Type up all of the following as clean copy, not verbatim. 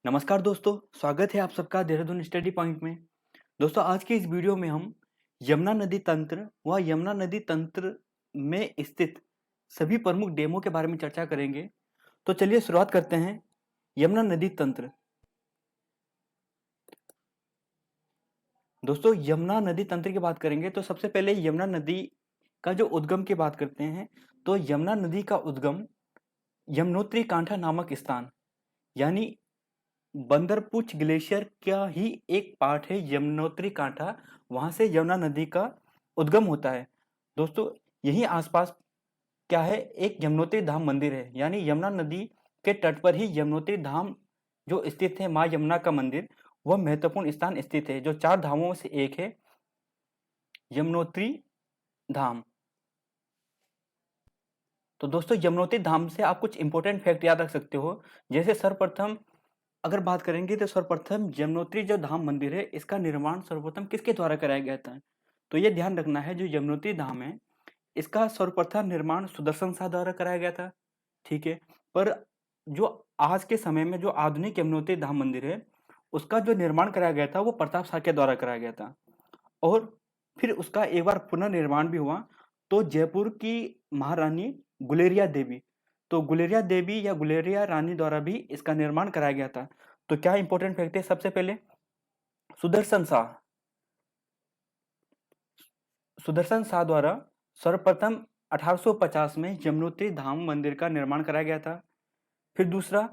नमस्कार दोस्तों, स्वागत है आप सबका देहरादून स्टडी पॉइंट में। दोस्तों आज के इस वीडियो में हम यमुना नदी तंत्र व यमुना नदी तंत्र में स्थित सभी प्रमुख डैमों के बारे में चर्चा करेंगे। तो चलिए शुरुआत करते हैं। यमुना नदी तंत्र। दोस्तों यमुना नदी तंत्र की बात करेंगे तो सबसे पहले यमुना नदी का जो उद्गम की बात करते हैं। तो यमुना नदी का उद्गम यमुनोत्री कांठा नामक स्थान यानी बंदरपुछ ग्लेशियर का ही एक पार्ट है यमुनोत्री कांठा। वहां से यमुना नदी का उद्गम होता है। दोस्तों यही आसपास क्या है, एक यमुनोत्री धाम मंदिर है, यानी यमुना नदी के तट पर ही यमुनोत्री धाम जो स्थित है, माँ यमुना का मंदिर, वह महत्वपूर्ण स्थान स्थित है, जो 4 धामों में से एक है यमुनोत्री धाम। तो दोस्तों यमुनोत्री धाम से आप कुछ इंपॉर्टेंट फैक्ट याद रख सकते हो। जैसे सर्वप्रथम अगर बात करेंगे तो सर्वप्रथम यमुनोत्री जो धाम मंदिर है, इसका निर्माण सर्वप्रथम किसके द्वारा कराया गया था? तो ये ध्यान रखना है, जो यमुनोत्री धाम है इसका सर्वप्रथम निर्माण सुदर्शन शाह द्वारा कराया गया था। ठीक है, पर जो आज के समय में जो आधुनिक यमुनोत्री धाम मंदिर है उसका जो निर्माण कराया गया था वो प्रताप शाह के द्वारा कराया गया था। और फिर उसका एक बार पुनर्निर्माण भी हुआ, तो जयपुर की महारानी गुलेरिया देवी, तो गुलेरिया देवी या गुलेरिया रानी द्वारा भी इसका निर्माण कराया गया था। तो क्या इंपॉर्टेंट फैक्ट है? सबसे पहले सुदर्शन शाह, सुदर्शन शाह द्वारा सर्वप्रथम 1850 में यमुनोत्री धाम मंदिर का निर्माण कराया गया था। फिर दूसरा,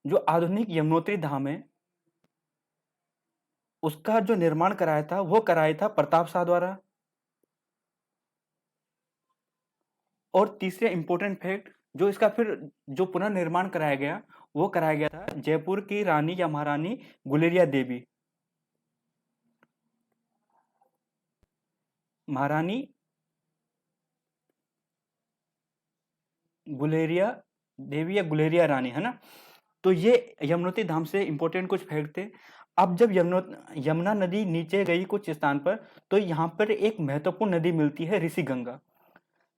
जो आधुनिक यमुनोत्री धाम है उसका जो निर्माण कराया था वो कराया था प्रताप शाह द्वारा। और तीसरे इंपॉर्टेंट फैक्ट, जो इसका फिर जो पुनर्निर्माण कराया गया वो कराया गया था जयपुर की रानी या महारानी गुलेरिया देवी, महारानी गुलेरिया देवी या गुलेरिया रानी, है ना। तो ये यमुनोत्री धाम से इंपॉर्टेंट कुछ फैक्ट थे। अब जब यमुना नदी नीचे गई कुछ स्थान पर, तो यहाँ पर एक महत्वपूर्ण नदी मिलती है, ऋषि गंगा।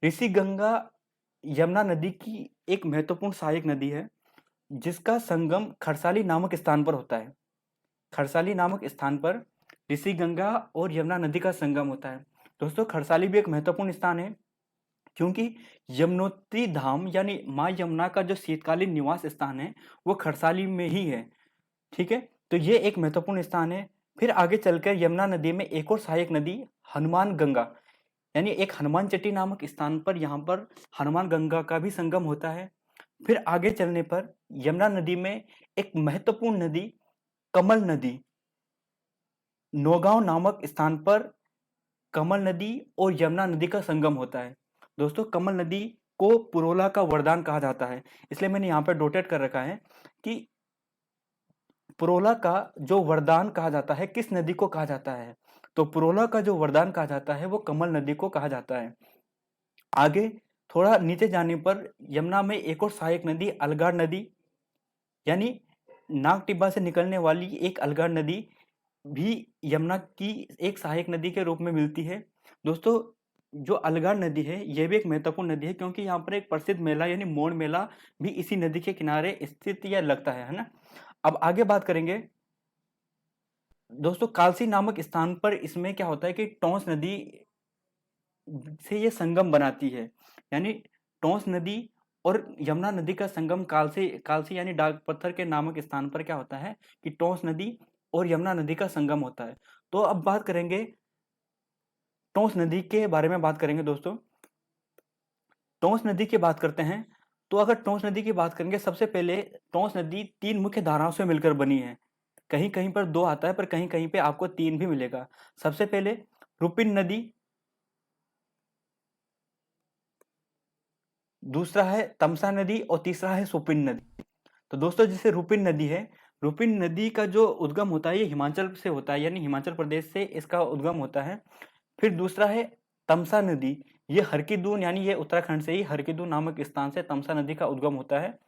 ऋषि गंगा यमुना नदी की एक महत्वपूर्ण सहायक नदी है, जिसका संगम खरसाली नामक स्थान पर होता है। खरसाली नामक स्थान पर ऋषि गंगा और यमुना नदी का संगम होता है। दोस्तों खरसाली भी एक महत्वपूर्ण स्थान है, क्योंकि यमुनोत्री धाम यानी माँ यमुना का जो शीतकालीन निवास स्थान है वो खरसाली में ही है। ठीक है, तो ये एक महत्वपूर्ण स्थान है। फिर आगे चलकर यमुना नदी में एक और सहायक नदी हनुमान गंगा, यानी एक हनुमान चट्टी नामक स्थान पर यहाँ पर हनुमान गंगा का भी संगम होता है। फिर आगे चलने पर यमुना नदी में एक महत्वपूर्ण नदी कमल नदी, नौगांव नामक स्थान पर कमल नदी और यमुना नदी का संगम होता है। दोस्तों कमल नदी को पुरोला का वरदान कहा जाता है, इसलिए मैंने यहाँ पर डोटेट कर रखा है कि पुरोला का जो वरदान कहा जाता है किस नदी को कहा जाता है? तो पुरोला का जो वरदान कहा जाता है वो कमल नदी को कहा जाता है। आगे थोड़ा नीचे जाने पर यमुना में एक और सहायक नदी अलगार नदी, यानी नाग टिब्बा से निकलने वाली एक अलगार नदी भी यमुना की एक सहायक नदी के रूप में मिलती है। दोस्तों जो अलगार नदी है यह भी एक महत्वपूर्ण नदी है, क्योंकि यहाँ पर एक प्रसिद्ध मेला यानी मोड़ मेला भी इसी नदी के किनारे स्थित या लगता है ना। अब आगे बात करेंगे दोस्तों, कालसी नामक स्थान पर इसमें क्या होता है कि टोंस नदी से ये संगम बनाती है, यानी टोंस नदी और यमुना नदी का संगम कालसी कालसी यानी डाक पत्थर के नामक स्थान पर क्या होता है कि टोंस नदी और यमुना नदी का संगम होता है। तो अब बात करेंगे टोंस नदी के बारे में बात करेंगे दोस्तों। टोंस नदी की बात करते हैं, तो अगर टोंस नदी की बात करेंगे, सबसे पहले टोंस नदी 3 मुख्य धाराओं से मिलकर बनी है। कहीं कहीं पर 2 आता है, पर कहीं कहीं पे आपको 3 भी मिलेगा। सबसे पहले रुपिन नदी, दूसरा है तमसा नदी और तीसरा है सुपिन नदी। तो दोस्तों जैसे रुपिन नदी है, रुपिन नदी का जो उद्गम होता है ये हिमाचल से होता है, यानी हिमाचल प्रदेश से इसका उद्गम होता है। फिर दूसरा है तमसा नदी, ये हरकीदून यानी ये उत्तराखंड से ही हरकीदून नामक स्थान से तमसा नदी का उद्गम होता है।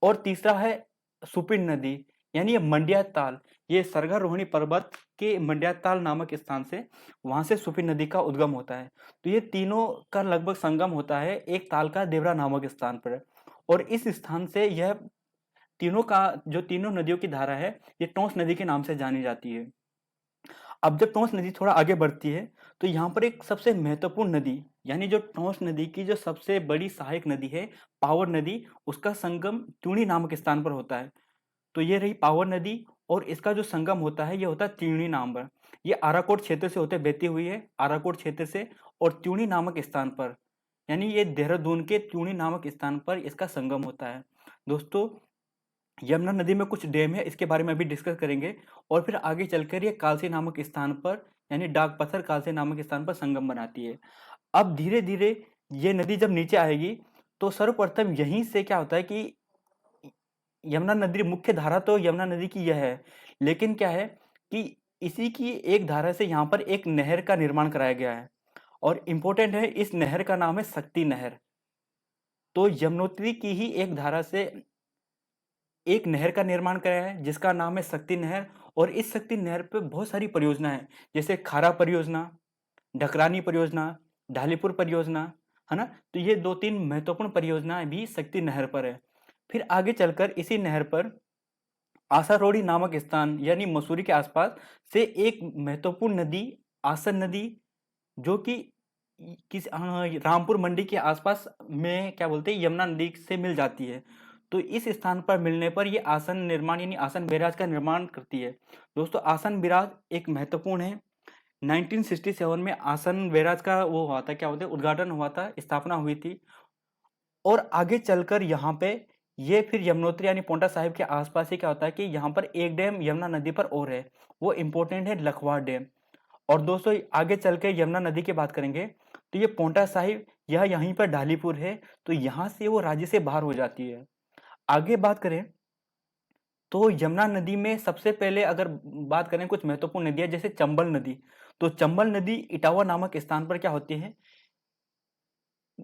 और तीसरा है सुपिन नदी, यानी ये मंड्या ताल, ये सरगारोहिणी पर्वत के मंड्या ताल नामक स्थान से वहां से सुपिन नदी का उद्गम होता है। तो ये तीनों का लगभग संगम होता है एक ताल का देवरा नामक स्थान पर, और इस स्थान से यह तीनों का जो तीनों नदियों की धारा है ये टोंस नदी के नाम से जानी जाती है। अब जब टोंस नदी थोड़ा आगे बढ़ती है तो यहाँ पर एक सबसे महत्वपूर्ण नदी, यानी जो टोंस नदी की जो सबसे बड़ी सहायक नदी है पावर नदी, उसका संगम त्यूणी नामक स्थान पर होता है। तो ये रही पावर नदी, और इसका जो संगम होता है ये होता है त्यूणी नाम पर। ये आराकोट क्षेत्र से होते बहती हुई है, आराकोट क्षेत्र से, और त्यूणी नामक स्थान पर, यानी ये देहरादून के त्यूणी नामक स्थान पर इसका संगम होता है। दोस्तों, यमुना नदी में कुछ डैम है, इसके बारे में अभी डिस्कस करेंगे, और फिर आगे चलकर ये कालसी नामक स्थान पर, यानी डाक पत्थर कालसी नामक स्थान पर संगम बनाती है। अब धीरे धीरे ये नदी जब नीचे आएगी तो सर्वप्रथम यहीं से क्या होता है कि यमुना नदी मुख्य धारा तो यमुना नदी की यह है, लेकिन क्या है कि इसी की एक धारा से यहाँ पर एक नहर का निर्माण कराया गया है, और इम्पोर्टेंट है, इस नहर का नाम है शक्ति नहर। तो यमुनोत्री की ही एक धारा से एक नहर का निर्माण कराया है जिसका नाम है शक्ति नहर, और इस शक्ति नहर पे बहुत सारी परियोजना है, जैसे खारा परियोजना, ढकरानी परियोजना, ढालीपुर परियोजना, है ना। तो ये दो तीन महत्वपूर्ण परियोजनाएं भी शक्ति नहर पर है। फिर आगे चलकर इसी नहर पर आसारोड़ी नामक स्थान, यानी मसूरी के आसपास से एक महत्वपूर्ण नदी आसन नदी, जो कि रामपुर मंडी के आसपास में क्या बोलते हैं यमुना नदी से मिल जाती है। तो इस स्थान पर मिलने पर ये आसन निर्माण यानी आसन बैराज का निर्माण करती है। दोस्तों, आसन बैराज एक महत्वपूर्ण है। 1967 में आसन बैराज का वो हुआ था, क्या बोलते हैं, उद्घाटन हुआ था, स्थापना हुई थी। और आगे चलकर यहाँ पे ये फिर यमुनोत्री यानी पोंटा साहिब के आसपास ही क्या होता है कि यहाँ पर एक डैम यमुना नदी पर और है, वो इम्पोर्टेंट है लखवाड़ डैम। और दोस्तों, आगे चल के यमुना नदी की बात करेंगे तो ये पोंटा साहिब यह यहीं पर ढालीपुर है, तो यहाँ से वो राज्य से बाहर हो जाती है। आगे बात करें तो यमुना नदी में सबसे पहले अगर बात करें कुछ महत्वपूर्ण नदियां, जैसे चंबल नदी, तो चंबल नदी इटावा नामक स्थान पर क्या होती है,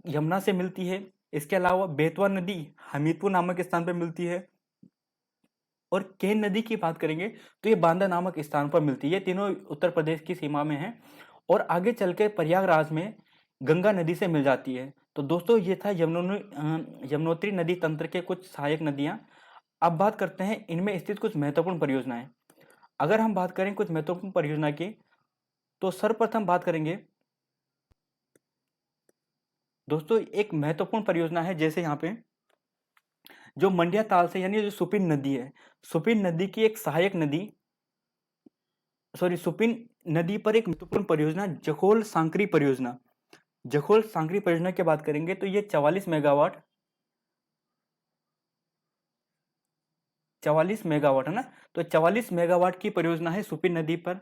यमुना से मिलती है। इसके अलावा बेतवा नदी हमीरपुर नामक स्थान पर मिलती है, और केन नदी की बात करेंगे तो ये बांदा नामक स्थान पर मिलती है। ये तीनों उत्तर प्रदेश की सीमा में है, और आगे चल के प्रयागराज में गंगा नदी से मिल जाती है। तो दोस्तों, ये था यमुनोत्री नदी तंत्र के कुछ सहायक नदियां। अब बात करते हैं इनमें स्थित कुछ महत्वपूर्ण परियोजनाएं। अगर हम बात करें कुछ महत्वपूर्ण परियोजना की, तो सर्वप्रथम बात करेंगे दोस्तों, एक महत्वपूर्ण परियोजना है, जैसे यहाँ पे जो मंडिया ताल से, यानी जो सुपिन नदी है, सुपिन नदी की एक सहायक नदी, सॉरी, सुपिन नदी पर एक महत्वपूर्ण परियोजना जखोल सांकरी परियोजना। जखोल सांकरी परियोजना की बात करेंगे तो ये 44 मेगावाट है ना, तो 44 मेगावाट की परियोजना है सुपिन नदी पर।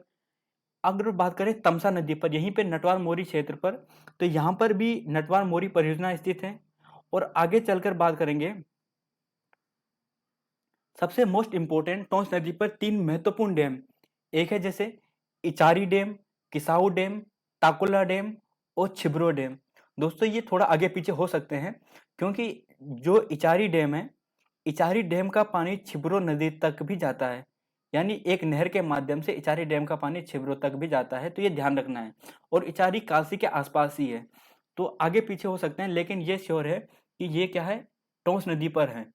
अगर बात करें तमसा नदी पर, यहीं पे नटवार मोरी क्षेत्र पर, तो यहाँ पर भी नटवार मोरी परियोजना स्थित है। और आगे चलकर बात करेंगे सबसे मोस्ट इंपोर्टेंट, टोंस नदी पर तीन महत्वपूर्ण डैम, एक है जैसे Ichari dam, Kishau dam, टाकुला dam और छिब्रो डैम। दोस्तों, ये थोड़ा आगे पीछे हो सकते हैं, क्योंकि जो इचारी डैम है, इचारी डैम का पानी छिब्रो नदी तक भी जाता है, यानी एक नहर के माध्यम से इचारी डैम का पानी छिब्रो तक भी जाता है, तो ये ध्यान रखना है। और इचारी काशी के आसपास ही है, तो आगे पीछे हो सकते हैं, लेकिन ये श्योर है कि ये क्या है, टोंस नदी पर है,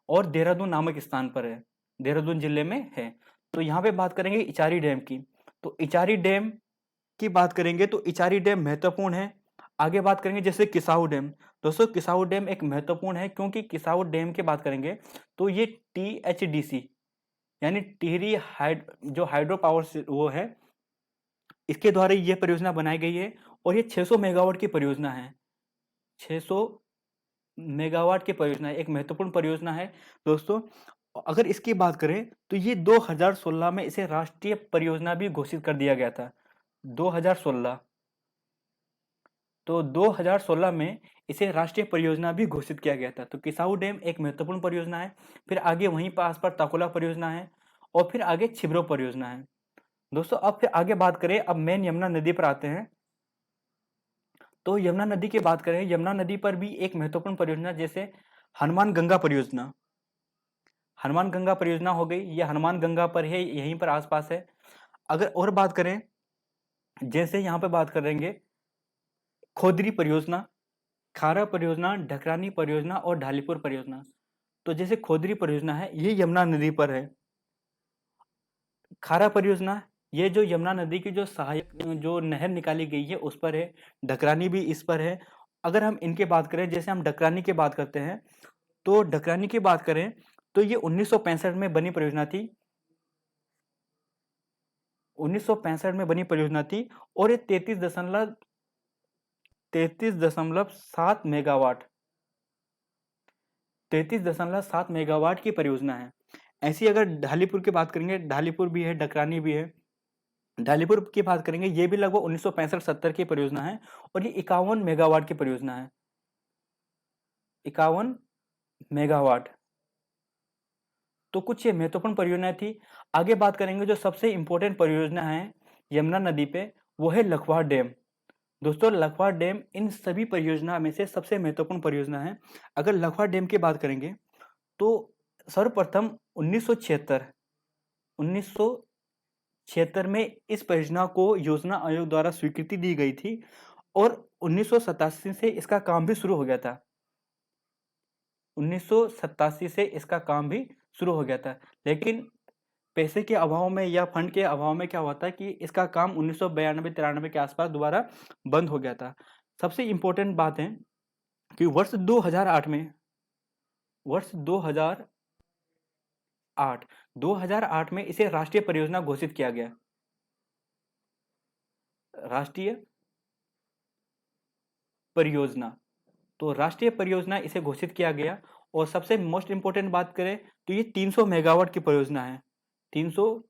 और देहरादून नामक स्थान पर है, देहरादून जिले में है। तो यहाँ पे बात करेंगे इचारी डैम की, तो इचारी डैम की बात करेंगे तो इचारी डैम महत्वपूर्ण है। आगे बात करेंगे जैसे किसाऊ डैम। दोस्तों, किसाऊ डैम एक महत्वपूर्ण है, क्योंकि किसाऊ डैम की बात करेंगे तो ये THDC यानी टिहरी जो हाइड्रो पावर से वो है, इसके द्वारा ये परियोजना बनाई गई है, और ये 600 मेगावाट की परियोजना है। 600 मेगावाट की परियोजना है, एक महत्वपूर्ण परियोजना है। दोस्तों, अगर इसकी बात करें तो ये 2016 में इसे राष्ट्रीय परियोजना भी घोषित कर दिया गया था, 2016। तो 2016 में इसे राष्ट्रीय परियोजना भी घोषित किया गया था। तो किसाऊ डैम एक महत्वपूर्ण परियोजना है, फिर आगे वहीं पर ताकुला परियोजना है, और फिर आगे छिब्रो परियोजना है। दोस्तों, अब फिर आगे बात करें, अब मेन यमुना नदी पर आते हैं। तो यमुना नदी की बात करें, यमुना नदी पर भी एक महत्वपूर्ण परियोजना, जैसे हनुमान गंगा परियोजना। हनुमान गंगा परियोजना हो गई, ये हनुमान गंगा पर है, यहीं पर आसपास है। अगर और बात करें, जैसे यहाँ पे बात करेंगे खोदरी परियोजना, खारा परियोजना, ढकरानी परियोजना और ढालीपुर परियोजना। तो जैसे खोदरी परियोजना है ये यमुना नदी पर है। खारा परियोजना ये जो यमुना नदी की जो सहायक जो नहर निकाली गई है उस पर है। डकरानी भी इस पर है। अगर हम इनके बात करें, जैसे हम डकरानी की बात करते हैं, तो डकरानी की बात करें तो ये 1965 में बनी परियोजना थी। 1965 में बनी परियोजना थी और ये 33.7 मेगावाट 33.7 मेगावाट की परियोजना है। ऐसी अगर ढालीपुर की बात करेंगे, ढालीपुर भी है, डकरानी भी है। ढालीपुर की बात करेंगे, ये भी लगभग 1965-70 की परियोजना है और ये 51 मेगावाट की परियोजना है। 51 मेगावाट। तो कुछ ये महत्वपूर्ण परियोजना थी। आगे बात करेंगे जो सबसे इंपॉर्टेंट परियोजना है यमुना नदी पे, वो है लखवाड़ डैम। दोस्तों लखवाड़ डैम इन सभी परियोजना में से सबसे महत्वपूर्ण परियोजना है। अगर लखवाड़ डैम की बात करेंगे तो सर्वप्रथम 1976 में इस परियोजना को योजना आयोग द्वारा स्वीकृति दी गई थी और 1987 से इसका काम भी शुरू हो गया था। 1987 से इसका काम भी शुरू हो गया था, लेकिन पैसे के अभाव में या फंड के अभाव में क्या हुआ था कि इसका काम 1992-93 के आसपास दोबारा बंद हो गया था। सबसे इम्पोर्टेंट बात है कि वर्ष 2008 में इसे राष्ट्रीय परियोजना घोषित किया गया। राष्ट्रीय परियोजना, तो राष्ट्रीय परियोजना इसे घोषित किया गया। और सबसे मोस्ट इंपोर्टेंट बात करें तो ये 300 मेगावाट की परियोजना है। 300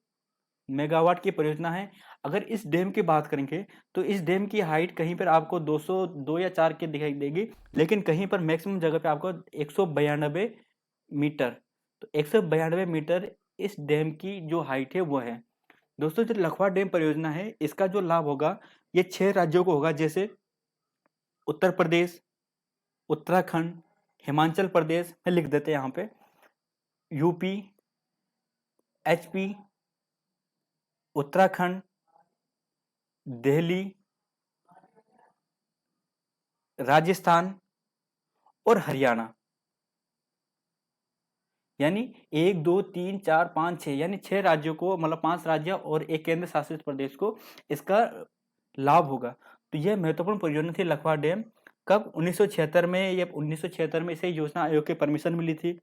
मेगावाट की परियोजना है। अगर इस डैम की बात करेंगे तो इस डैम की हाइट कहीं पर आपको 202 या 4 की दिखाई देगी, लेकिन कहीं पर मैक्सिमम जगह पे आपको 192 मीटर, तो 192 मीटर इस डैम की जो हाइट है वो है। दोस्तों जो लखवाड़ डैम परियोजना है इसका जो लाभ होगा ये 6 राज्यों को होगा, जैसे उत्तर प्रदेश, उत्तराखंड, हिमाचल प्रदेश में लिख देते हैं यहाँ पे, यूपी, एचपी, उत्तराखंड, दिल्ली, राजस्थान और हरियाणा। यानी 1 2 3 4 5 6 यानी 6 राज्यों को, मतलब 5 राज्य और एक केंद्र शासित प्रदेश को इसका लाभ होगा। तो यह महत्वपूर्ण परियोजना थी लखवाड़ डैम। कब? 1976 में। ये 1976 में इसे योजना आयोग की परमिशन मिली थी।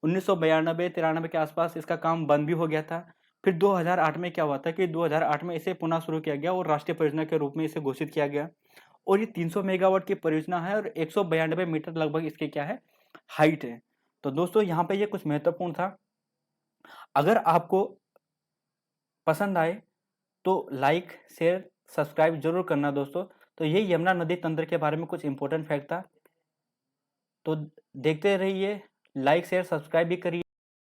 1992-93 के आसपास इसका काम बंद भी हो गया था। फिर 2008 में क्या हुआ था कि 2008 में इसे पुनः शुरू किया गया और राष्ट्रीय परियोजना के रूप में इसे घोषित किया गया। और ये 300 मेगावाट की परियोजना है और 192 मीटर लगभग इसके क्या है, हाइट है। तो दोस्तों यहाँ पे ये कुछ महत्वपूर्ण था। अगर आपको पसंद आए तो लाइक, शेयर, सब्सक्राइब जरूर करना दोस्तों। तो ये यमुना नदी तंत्र के बारे में कुछ इंपॉर्टेंट फैक्ट था। तो देखते रहिए, लाइक शेयर सब्सक्राइब भी करिए।